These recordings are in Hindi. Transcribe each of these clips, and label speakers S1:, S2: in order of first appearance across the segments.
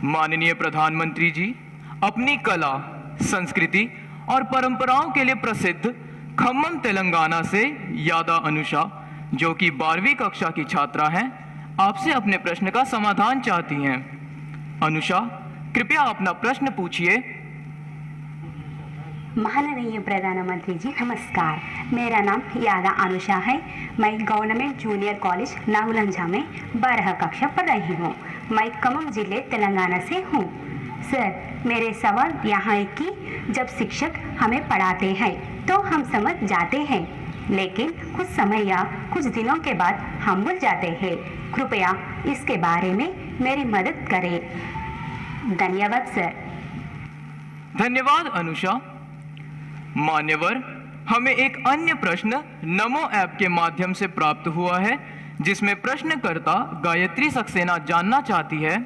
S1: माननीय प्रधानमंत्री जी अपनी कला, संस्कृति और परंपराओं के लिए प्रसिद्ध खम्मम तेलंगाना से यादा अनुषा, जो कि 12वीं कक्षा की छात्रा हैं, आपसे अपने प्रश्न का समाधान चाहती हैं। अनुषा, कृपया अपना प्रश्न पूछिए।
S2: माननीय प्रधानमंत्री जी नमस्कार, मेरा नाम यादा अनुषा है। मैं गवर्नमेंट जूनियर कॉलेज नागुलंजा में 12 कक्षा पढ़ रही हूँ। मैं खम्मम जिले तेलंगाना से हूँ। सर, मेरे सवाल यहाँ है कि जब शिक्षक हमें पढ़ाते हैं तो हम समझ जाते हैं, लेकिन कुछ समय या कुछ दिनों के बाद हम भूल जाते हैं। कृपया इसके बारे में मेरी मदद करें। धन्यवाद सर।
S1: धन्यवाद अनुषा। मान्यवर, हमें एक अन्य प्रश्न नमो ऐप के माध्यम से प्राप्त हुआ है, जिसमें प्रश्नकर्ता गायत्री सक्सेना जानना चाहती है,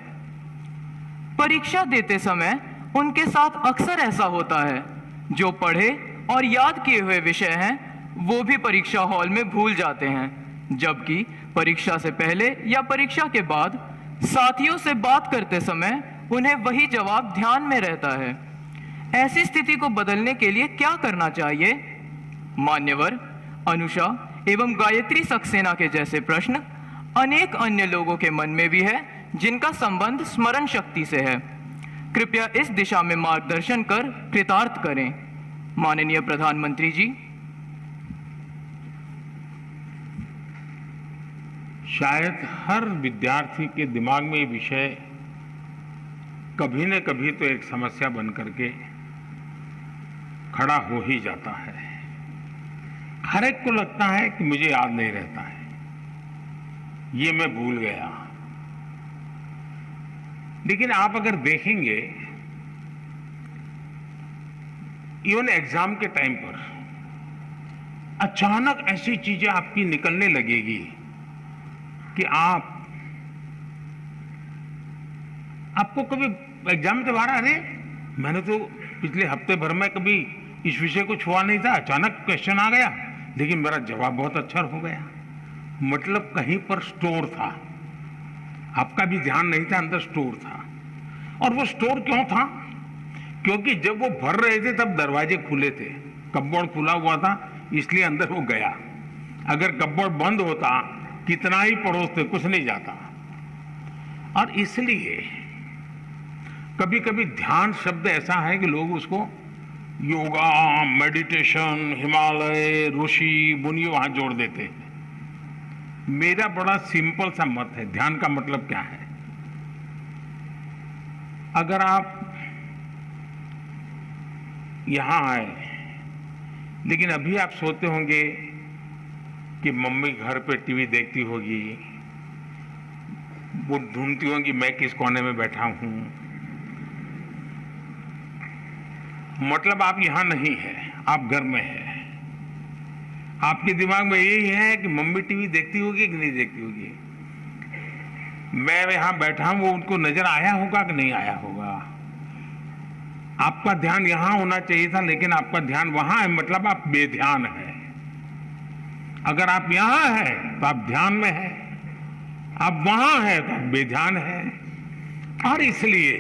S1: परीक्षा देते समय उनके साथ अक्सर ऐसा होता है, जो पढ़े और याद किए हुए विषय हैं वो भी परीक्षा हॉल में भूल जाते हैं, जबकि परीक्षा से पहले या परीक्षा के बाद साथियों से बात करते समय उन्हें वही जवाब ध्यान में रहता है। ऐसी स्थिति को बदलने के लिए क्या करना चाहिए? मान्यवर, अनुषा एवं गायत्री सक्सेना के जैसे प्रश्न अनेक अन्य लोगों के मन में भी है, जिनका संबंध स्मरण शक्ति से है। कृपया इस दिशा में मार्गदर्शन कर कृतार्थ करें। माननीय प्रधानमंत्री जी।
S3: शायद हर विद्यार्थी के दिमाग में ये विषय कभी न कभी तो एक समस्या बन करके खड़ा हो ही जाता है। हर एक को लगता है कि मुझे याद नहीं रहता है, ये मैं भूल गया। लेकिन आप अगर देखेंगे, इवन एग्जाम के टाइम पर अचानक ऐसी चीजें आपकी निकलने लगेगी कि आपको कभी एग्जाम के बारे, अरे मैंने तो पिछले हफ्ते भर में कभी इस विषय को छुआ नहीं था, अचानक क्वेश्चन आ गया, लेकिन मेरा जवाब बहुत अच्छा हो गया। मतलब कहीं पर स्टोर था, आपका भी ध्यान नहीं था, अंदर स्टोर था। और वो स्टोर क्यों था? क्योंकि जब वो भर रहे थे तब दरवाजे खुले थे, कपबोर्ड खुला हुआ था, इसलिए अंदर वो गया। अगर कपबोर्ड बंद होता, कितना ही पड़ोसते, कुछ नहीं जाता। और इसलिए कभी कभी ध्यान शब्द ऐसा है कि लोग उसको योगा, मेडिटेशन, हिमालय, ऋषि, मुनि वहां जोड़ देते हैं। मेरा बड़ा सिंपल सा मत है, ध्यान का मतलब क्या है? अगर आप यहां आए, लेकिन अभी आप सोचते होंगे कि मम्मी घर पे टीवी देखती होगी, वो ढूंढती होंगी मैं किस कोने में बैठा हूं। मतलब आप यहां नहीं है, आप घर में है। आपके दिमाग में यही है कि मम्मी टीवी देखती होगी कि नहीं देखती होगी, मैं यहां बैठा हूं, वो उनको नजर आया होगा कि नहीं आया होगा। आपका ध्यान यहां होना चाहिए था, लेकिन आपका ध्यान वहां है, मतलब आप बेध्यान है। अगर आप यहां हैं तो आप ध्यान में हैं, आप वहां हैं तो आप बेध्यान हैं। और इसलिए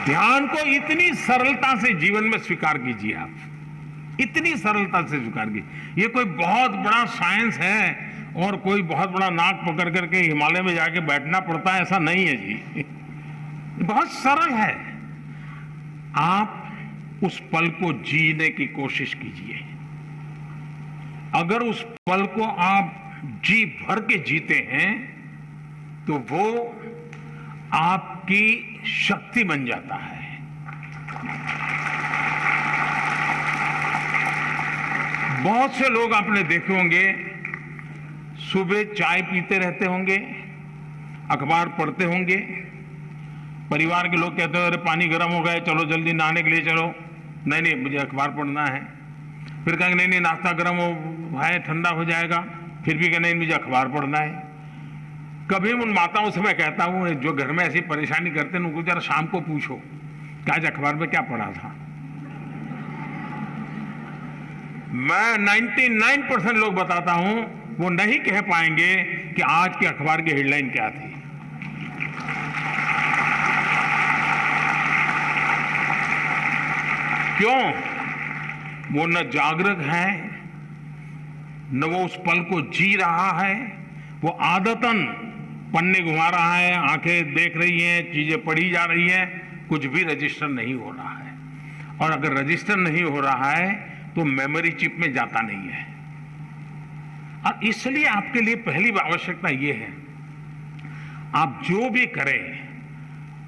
S3: ध्यान को इतनी सरलता से जीवन में स्वीकार कीजिए, आप इतनी सरलता से स्वीकार कीजिए। ये कोई बहुत बड़ा साइंस है और कोई बहुत बड़ा नाक पकड़ करके हिमालय में जाके बैठना पड़ता है, ऐसा नहीं है जी। बहुत सरल है। आप उस पल को जीने की कोशिश कीजिए। अगर उस पल को आप जी भर के जीते हैं तो वो आपकी शक्ति बन जाता है। बहुत से लोग आपने देखे होंगे, सुबह चाय पीते रहते होंगे, अखबार पढ़ते होंगे, परिवार के लोग कहते हैं अरे पानी गर्म हो गया, चलो जल्दी नहाने के लिए चलो। नहीं नहीं, मुझे अखबार पढ़ना है। फिर कहेंगे नहीं नहीं, नाश्ता गर्म है, ठंडा हो जाएगा। फिर भी कहें नहीं, मुझे अखबार पढ़ना है। कभी उन माताओं से मैं कहता हूं जो घर में ऐसी परेशानी करते हैं, उनको जरा शाम को पूछो कि आज अखबार में क्या पढ़ा था। मैं 99% लोग बताता हूं वो नहीं कह पाएंगे कि आज के अखबार की हेडलाइन क्या थी। क्यों? वो न जागरूक है, न वो उस पल को जी रहा है। वो आदतन पन्ने घुमा रहा है, आंखें देख रही हैं, चीजें पढ़ी जा रही हैं, कुछ भी रजिस्टर नहीं हो रहा है। और अगर रजिस्टर नहीं हो रहा है तो मेमोरी चिप में जाता नहीं है। और इसलिए आपके लिए पहली आवश्यकता यह है, आप जो भी करें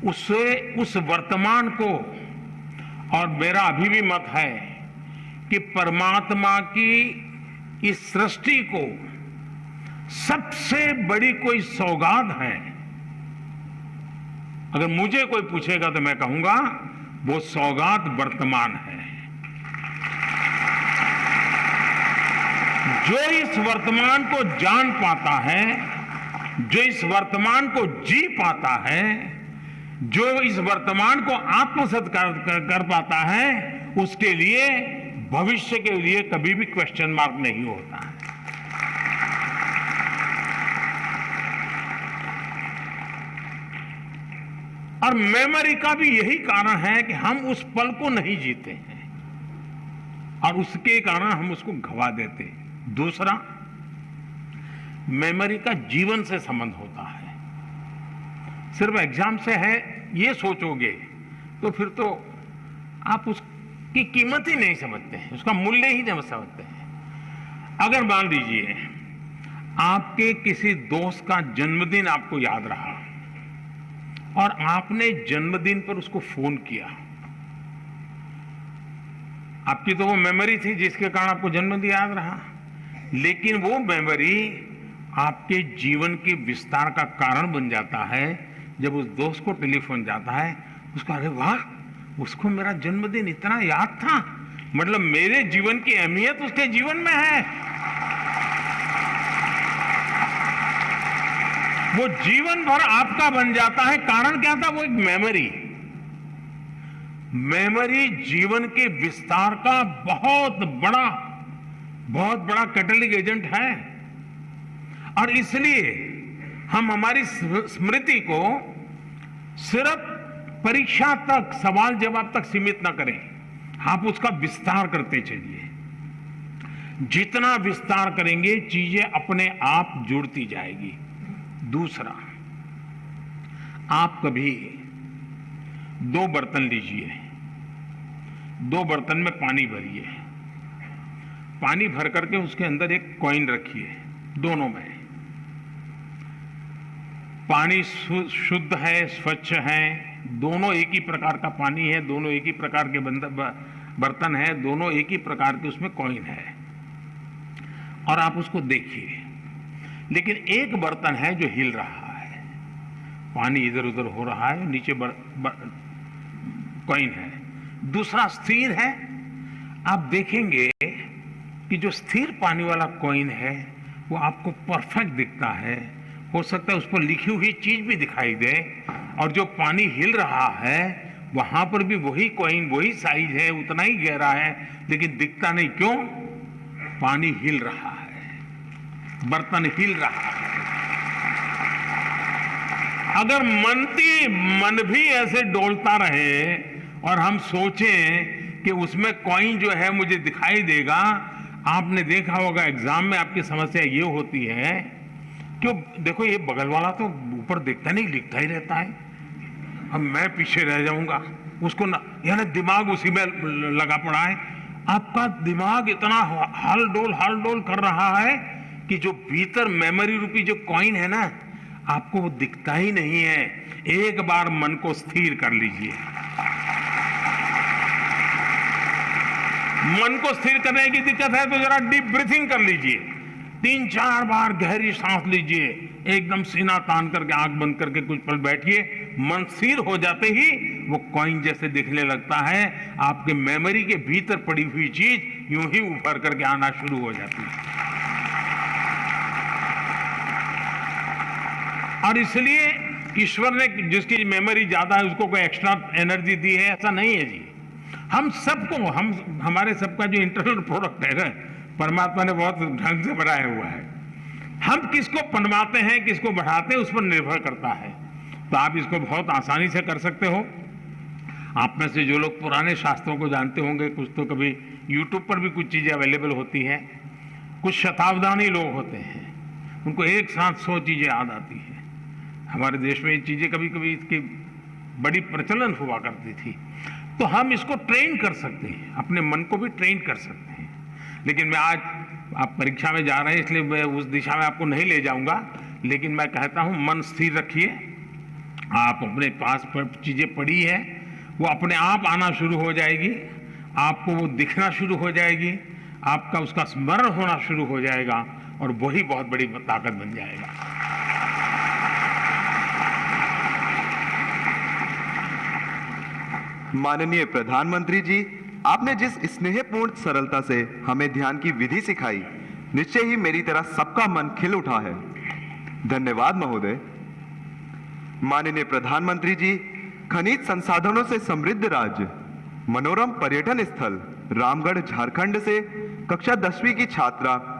S3: उससे उस वर्तमान को, और मेरा अभी भी मत है कि परमात्मा की इस सृष्टि को सबसे बड़ी कोई सौगात है। अगर मुझे कोई पूछेगा तो मैं कहूंगा वो सौगात वर्तमान है। जो इस वर्तमान को जान पाता है, जो इस वर्तमान को जी पाता है, जो इस वर्तमान को आत्मसात कर पाता है, उसके लिए भविष्य के लिए कभी भी क्वेश्चन मार्क नहीं होता है। और मेमोरी का भी यही कारण है कि हम उस पल को नहीं जीते हैं और उसके कारण हम उसको गवा देते हैं। दूसरा, मेमोरी का जीवन से संबंध होता है। सिर्फ एग्जाम से है ये सोचोगे तो फिर तो आप उसकी कीमत ही नहीं समझते हैं, उसका मूल्य ही नहीं समझते हैं। अगर मान लीजिए आपके किसी दोस्त का जन्मदिन आपको याद रहा और आपने जन्मदिन पर उसको फोन किया, आपकी तो वो मेमोरी थी जिसके कारण आपको जन्मदिन याद रहा, लेकिन वो मेमोरी आपके जीवन के विस्तार का कारण बन जाता है। जब उस दोस्त को टेलीफोन जाता है, उसका अरे वाह, उसको मेरा जन्मदिन इतना याद था, मतलब मेरे जीवन की अहमियत उसके जीवन में है। वो जीवन भर आपका बन जाता है। कारण क्या था? वो एक मेमोरी। मेमोरी जीवन के विस्तार का बहुत बड़ा कैटलिक एजेंट है। और इसलिए हम हमारी स्मृति को सिर्फ परीक्षा तक, सवाल जवाब तक सीमित ना करें, आप उसका विस्तार करते चलिए। जितना विस्तार करेंगे चीजें अपने आप जुड़ती जाएगी। दूसरा, आप कभी 2 बर्तन लीजिए, 2 बर्तन में पानी भरिए, पानी भर करके उसके अंदर एक कॉइन रखिए, दोनों में। पानी शुद्ध है, स्वच्छ है, दोनों एक ही प्रकार का पानी है, दोनों एक ही प्रकार के बर्तन है, दोनों एक ही प्रकार के उसमें कॉइन है, और आप उसको देखिए। लेकिन एक बर्तन है जो हिल रहा है, पानी इधर उधर हो रहा है, नीचे कॉइन है। दूसरा स्थिर है। आप देखेंगे कि जो स्थिर पानी वाला कॉइन है वो आपको परफेक्ट दिखता है, हो सकता है उस पर लिखी हुई चीज भी दिखाई दे, और जो पानी हिल रहा है वहां पर भी वही कॉइन, वही साइज है, उतना ही गहरा है, लेकिन दिखता नहीं। क्यों? पानी हिल रहा है, बर्तन हिल रहा है। अगर मन भी ऐसे डोलता रहे और हम सोचें कि उसमें कॉइन जो है मुझे दिखाई देगा, आपने देखा होगा एग्जाम में आपकी समस्या ये होती है, क्यों? देखो ये बगल वाला तो ऊपर दिखता नहीं, लिखता ही रहता है, अब मैं पीछे रह जाऊंगा, उसको ना, यानी दिमाग उसी में लगा पड़ा है। आपका दिमाग इतना हाल डोल कर रहा है कि जो भीतर मेमोरी रूपी जो कॉइन है ना, आपको वो दिखता ही नहीं है। एक बार मन को स्थिर कर लीजिए। मन को स्थिर करने की दिक्कत है तो जरा डीप ब्रीथिंग कर लीजिए, 3-4 बार गहरी सांस लीजिए, एकदम सीना तान करके आंख बंद करके कुछ पल बैठिए। मन स्थिर हो जाते ही वो कॉइन जैसे दिखने लगता है, आपके मेमोरी के भीतर पड़ी हुई चीज यूं ही उभर करके आना शुरू हो जाती है। और इसलिए ईश्वर ने जिसकी मेमोरी ज्यादा है उसको कोई एक्स्ट्रा एनर्जी दी है, ऐसा नहीं है जी। हम सबको, हमारे सबका जो इंटरनल प्रोडक्ट है ना, परमात्मा ने बहुत ढंग से बनाया हुआ है। हम किसको पनवाते हैं, किसको बढ़ाते हैं, उस पर निर्भर करता है। तो आप इसको बहुत आसानी से कर सकते हो। आप में से जो लोग पुराने शास्त्रों को जानते होंगे, कुछ तो कभी YouTube पर भी कुछ चीजें अवेलेबल होती हैं। कुछ शताब्दानी लोग होते हैं, उनको एक साथ 100 चीजें याद आती हैं। हमारे देश में ये चीजें कभी कभी इसकी बड़ी प्रचलन हुआ करती थी। तो हम इसको ट्रेन कर सकते हैं, अपने मन को भी ट्रेन कर सकते हैं। लेकिन मैं आज, आप परीक्षा में जा रहे हैं इसलिए मैं उस दिशा में आपको नहीं ले जाऊंगा, लेकिन मैं कहता हूं मन स्थिर रखिए। आप अपने पास चीजें पड़ी है, वो अपने आप आना शुरू हो जाएगी, आपको वो दिखना शुरू हो जाएगी, आपका उसका स्मरण होना शुरू हो जाएगा और वही बहुत बड़ी ताकत बन जाएगा।
S4: माननीय प्रधानमंत्री जी, आपने जिस स्नेहपूर्ण सरलता से हमें ध्यान की विधि सिखाई, निश्चय ही मेरी तरह सबका मन खिल उठा है। धन्यवाद महोदय। माननीय प्रधानमंत्री जी, खनिज संसाधनों से समृद्ध राज्य, मनोरम पर्यटन स्थल रामगढ़ झारखंड से कक्षा 10वीं की छात्रा